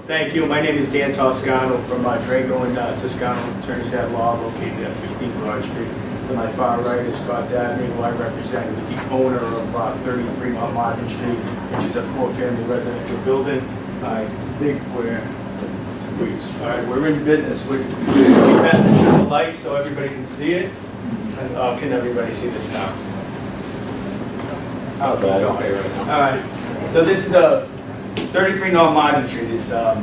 Thank you. My name is Dan Toscano from Drago and Toscano Attorneys at Law, located at 15 Broad Street. To my far right is Scott Dabney, who I represent, who's the owner of 33 Mount Martin Street, which is a 4-family residential building. I think we're in business. We best to show the lights so everybody can see it. And, can everybody see this now? Oh, bad. Okay, right now. All right. So this is a 33 North Martin Street. Is a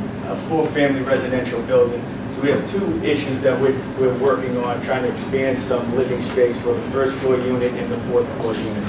4-family residential building. So we have two issues that we're working on, trying to expand some living space for the first floor unit and the fourth floor unit.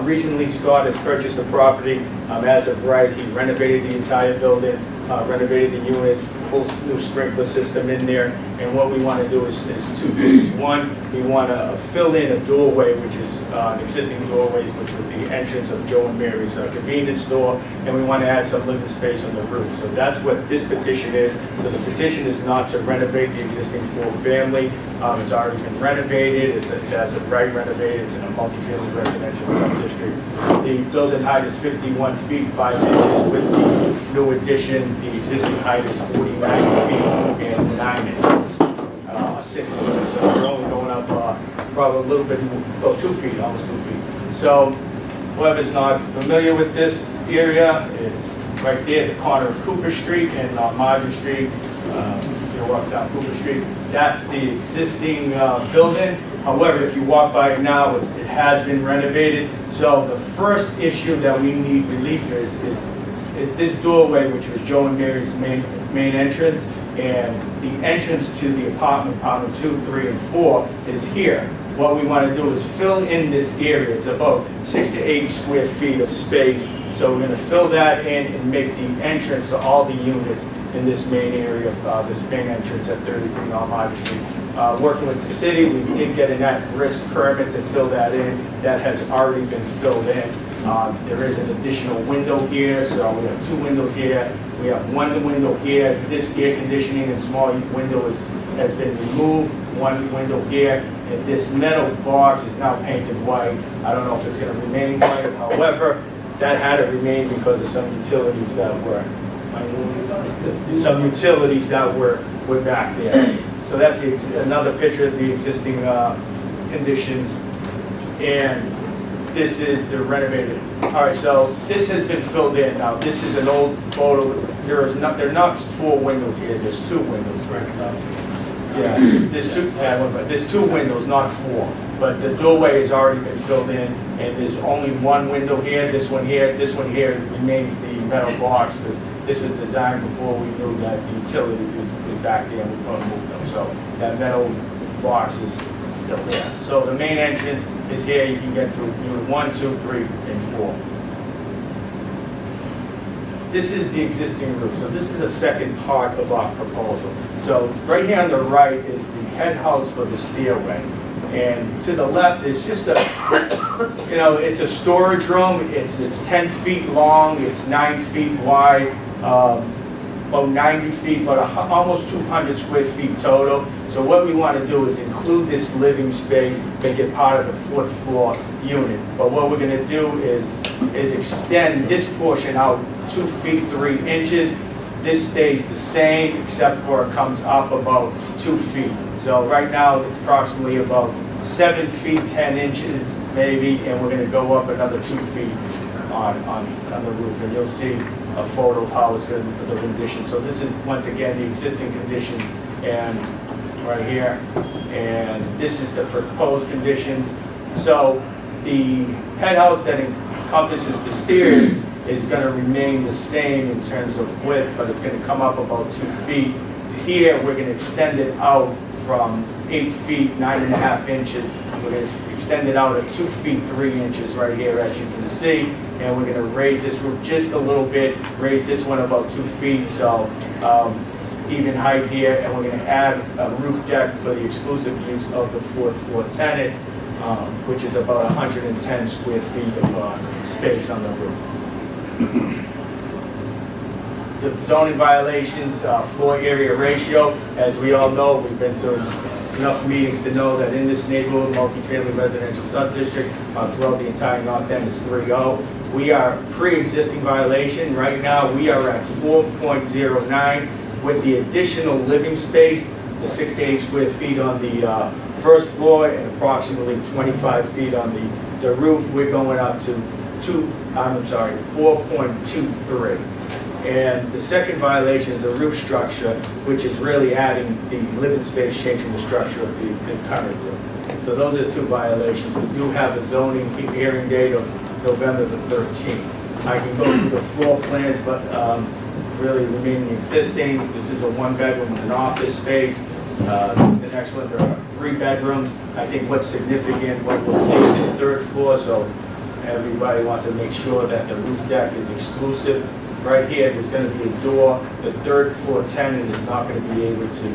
Recently, Scott has purchased the property. As of right, he renovated the entire building, renovated the units, full new sprinkler system in there. And what we want to do is two things. One, we want to fill in a doorway, which is an existing doorway, which was the entrance of Joe and Mary's convenience store, and we want to add some living space on the roof. So that's what this petition is. So the petition is not to renovate the existing 4-family. It's already been renovated. It's as of right renovated. It's in a multi-family residential sub-district. The building height is 51 feet 5 inches. With the new addition, the existing height is 49 feet and 9 inches. 6 inches. So we're only going up probably a little bit, about 2 feet, almost 2 feet. So whoever's not familiar with this area, it's right there at the corner of Cooper Street and Martin Street. You walk down Cooper Street. That's the existing building. However, if you walk by it now, it has been renovated. So the first issue that we need relief is this doorway, which was Joe and Mary's main entrance, and the entrance to the apartment 2, 3, and 4 is here. What we want to do is fill in this area. It's about 6 to 8 square feet of space. So we're going to fill that in and make the entrance to all the units in this main area, this main entrance at 33 North Martin Street. Working with the city, we did get an at-risk permit to fill that in. That has already been filled in. There is an additional window here, so we have 2 windows here. We have 1 window here. This air conditioning and small window has been removed. 1 window here, and this metal box is now painted white. I don't know if it's going to remain white. However, that had to remain because of some utilities that were back there. So that's another picture of the existing conditions, and this is the renovated. All right, so this has been filled in. Now this is an old photo. There are not 4 windows here. There's 2 windows, right? Yeah, there's 2 windows, not 4. But the doorway has already been filled in, and there's only 1 window here. This one here remains the metal box, because this was designed before we knew that the utilities was back there and we couldn't move them. So that metal box is still there. So the main entrance is here. You can get through unit 1, 2, 3, and 4. This is the existing roof. So this is the second part of our proposal. So right here on the right is the head house for the stairway. And to the left is just a, it's a storage room. It's 10 feet long. It's 9 feet wide, about 90 feet, about almost 200 square feet total. So what we want to do is include this living space, make it part of the 4th floor unit. But what we're going to do is extend this portion out 2 feet 3 inches. This stays the same, except for it comes up about 2 feet. So right now it's approximately about 7 feet 10 inches maybe, and we're going to go up another 2 feet on the roof, and you'll see a photo of how it's going to be the condition. So this is once again the existing condition, and right here, and this is the proposed conditions. So the head house that encompasses the stairs is going to remain the same in terms of width, but it's going to come up about 2 feet. Here we're going to extend it out from 8 feet 9.5 inches. We're going to extend it out at 2 feet 3 inches right here, as you can see, and we're going to raise this roof just a little bit, raise this one about 2 feet, so even height here, and we're going to add a roof deck for the exclusive use of the 4th floor tenant, which is about 110 square feet of space on the roof. The zoning violations, floor area ratio, as we all know, we've been to enough meetings to know that in this neighborhood, multifamily residential subdistrict, throughout the entire North End is 3.0. We are pre-existing violation. Right now, we are at 4.09 with the additional living space, the 6 to 8 square feet on the first floor and approximately 25 feet on the roof. We're going up to 4.23. And the second violation is the roof structure, which is really adding the living space, changing the structure of the current roof. So those are the two violations. We do have a zoning hearing date of November the 13th. I can go through the floor plans, but really remaining existing. This is a 1-bedroom with an office space. The next one, there are 3 bedrooms. I think what's significant, what we'll see is the 3rd floor, so everybody wants to make sure that the roof deck is exclusive. Right here, there's going to be a door. The 3rd floor tenant is not going to be able to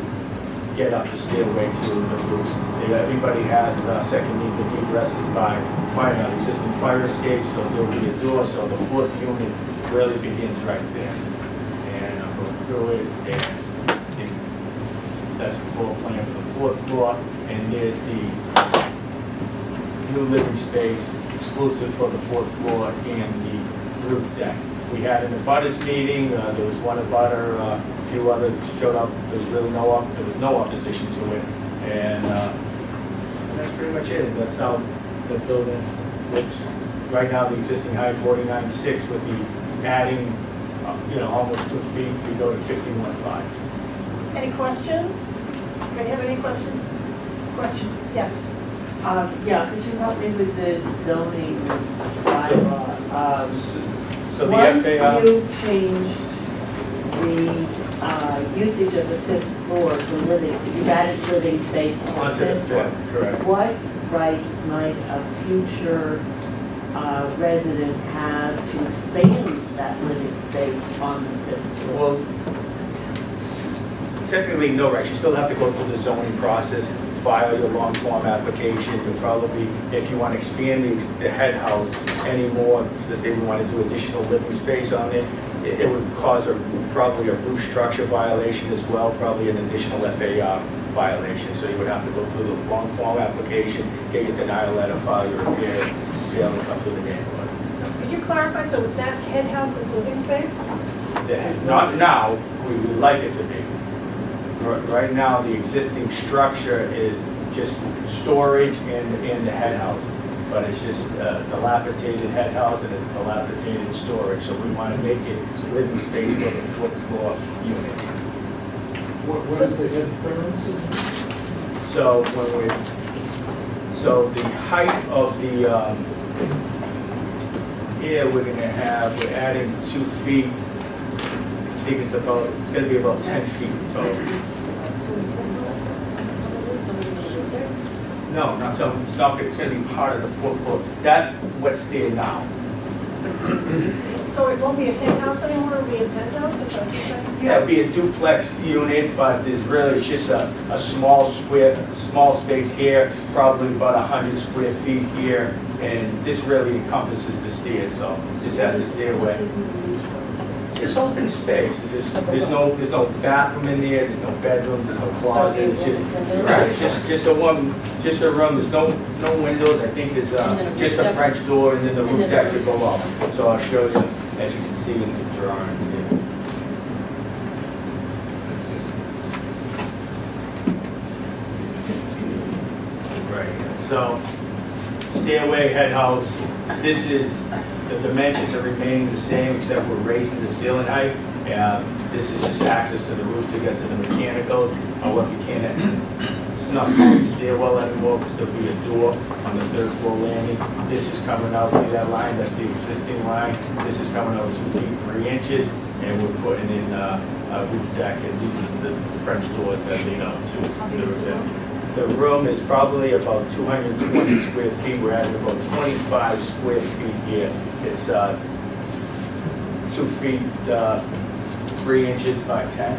get up the stairway to the roof. Everybody has second needs of egresses by existing fire escapes, so there will be a door, so the 4th unit really begins right there. And I'll go through it, and that's the floor plan for the 4th floor, and there's the new living space exclusive for the 4th floor and the roof deck. We had an abutters meeting, there was one abutter, a few others showed up, there was no opposition to it, and that's pretty much it. That's how the building looks. Right now, the existing height 49.6 with the adding, almost 2 feet, we go to 51.5. Any questions? Do you have any questions? Question? Yes. Yeah, could you help me with the zoning bylaw? So the Once FAR, you changed the usage of the 5th floor to living, you've added living space on onto the the 5th floor. 5th, correct. What rights might a future resident have to expand that living space on the 5th floor? Well, technically, no rights. You still have to go through the zoning process, file your long form application. You'll probably, if you want to expand the head house anymore, let's say we want to do additional living space on it, it would cause probably a roof structure violation as well, probably an additional FAR violation. So you would have to go through the long form application, get your denial letter, file your repair, be able to come through the neighborhood. So could you clarify, so that head house is living space? Not now, we would like it to be. Right now, the existing structure is just storage and the head house, but it's just a dilapidated head house and a dilapidated storage, so we want to make it living space for the 4th floor unit. What is the head clearance? So the height of the, here we're adding 2 feet. I think it's going to be about 10 feet tall. No, not so, it's going to be part of the 4th floor. That's what's there now. So it won't be a head house anymore, it'll be a penthouse, is that what you're saying? Yeah, it'd be a duplex unit, but there's really just a small space here, probably about 100 square feet here, and this really encompasses the stairs, so this has a stairway. It's open space. There's no bathroom in there. There's no bedroom. There's no closet. It's just a room. There's no windows. I think there's just a French door and then the roof deck to go up. So I'll show you as you can see in the drawings here. Right. So stairway, head house. This is. The dimensions are remaining the same, except we're raising the ceiling height. This is just access to the roof to get to the mechanicals. However, you can't, it's not going to be stairwell anymore because there'll be a door on the 3rd floor landing. This is coming out, see that line? That's the existing line. This is coming out 2 feet 3 inches, and we're putting in a roof deck, and these are the French doors that lead up to the roof deck. The room is probably about 220 square feet. We're adding about 25 square feet here. It's 2 feet 3 inches by 10.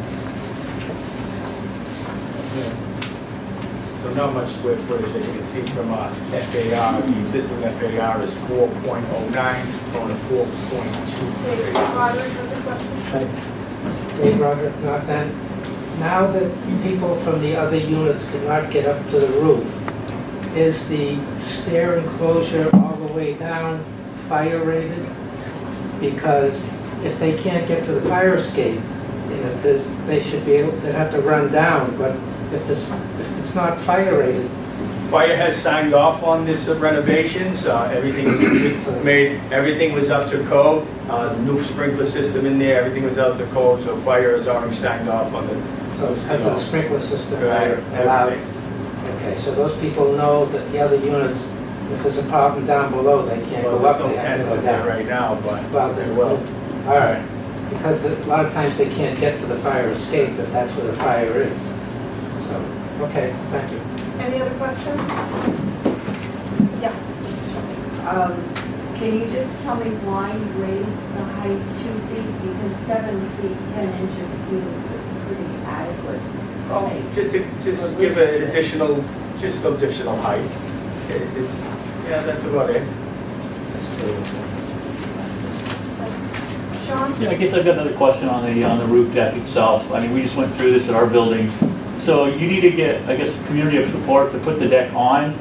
So not much square footage, as you can see from FAR. The existing FAR is 4.09, going to 4.2. Roger has a question. Dave Roger, North End. Now that people from the other units cannot get up to the roof, is the stair enclosure all the way down fire rated? because if they can't get to the fire escape, and if there's, they should be able, they'd have to run down, but if it's not fire rated, Fire has signed off on this renovations, everything was made, everything was up to code, new sprinkler system in there, everything was up to code, so fire has already signed off on the. so it has a sprinkler system Right, allowed. everything. Okay, so those people know that the other units, if there's a problem down below, they can't Well, go up, there's no they have to tenants go in there down. right now, but Well, they will. All right, because a lot of times they can't get to the fire escape if that's where the fire is. So, okay, thank you. Any other questions? Yeah. Can you just tell me why you raised the height 2 feet? Because 7 feet 10 inches seems pretty adequate. Oh, just give an additional, just additional height. Yeah, that's about it. Sean? Yeah, I guess I've got another question on the roof deck itself. I mean, we just went through this at our building. So you need to get, I guess, community of support to put the deck on.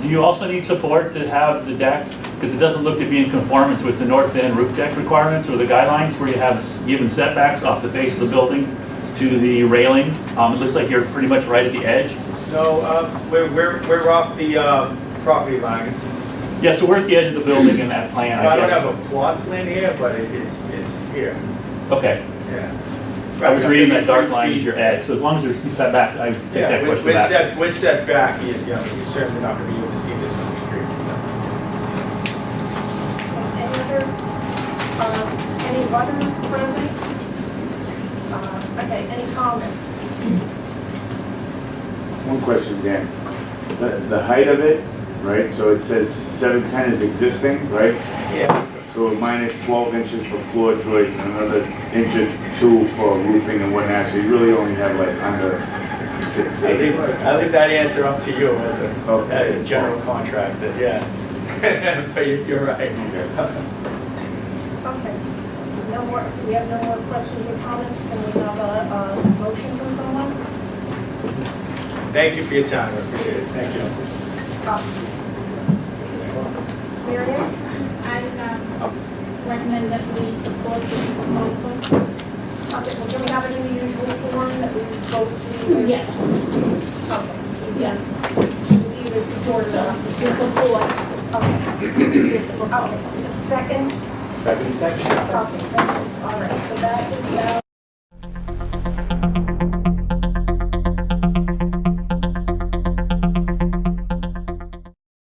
Do you also need support to have the deck? Because it doesn't look to be in conformance with the north end roof deck requirements or the guidelines where you have given setbacks off the face of the building to the railing. It looks like you're pretty much right at the edge. No, we're off the property lines. Yeah, so where's the edge of the building in that plan, I I don't guess? have a plot plan here, but it's here, Okay. yeah. I was reading that dark line is your edge, so as long as there's some setbacks, I take Yeah, that question back. we're set back, you're certainly not gonna be able to see this from the street. Any other, any butters present? Okay, any comments? One question, Dan. The height of it, right, so it says 710 is existing, right? Yeah, So minus 12 inches for floor joists and another inch or 2 for roofing and whatnot, so you really only have like under 6, I 8. leave that answer up to you Okay. as a general contractor, yeah. But you're right. Okay. No more, we have no more questions or comments. Can we have a motion from someone? Thank you for your time, I appreciate it, thank you. Mary Ann? I recommend that we support this proposal. Okay, well, do we have it in the usual form that we vote to? Yes. Okay. Yeah. To either support or not To support. support Okay. this proposal. Okay, second? Second. Okay, thank you. All right, so that is now.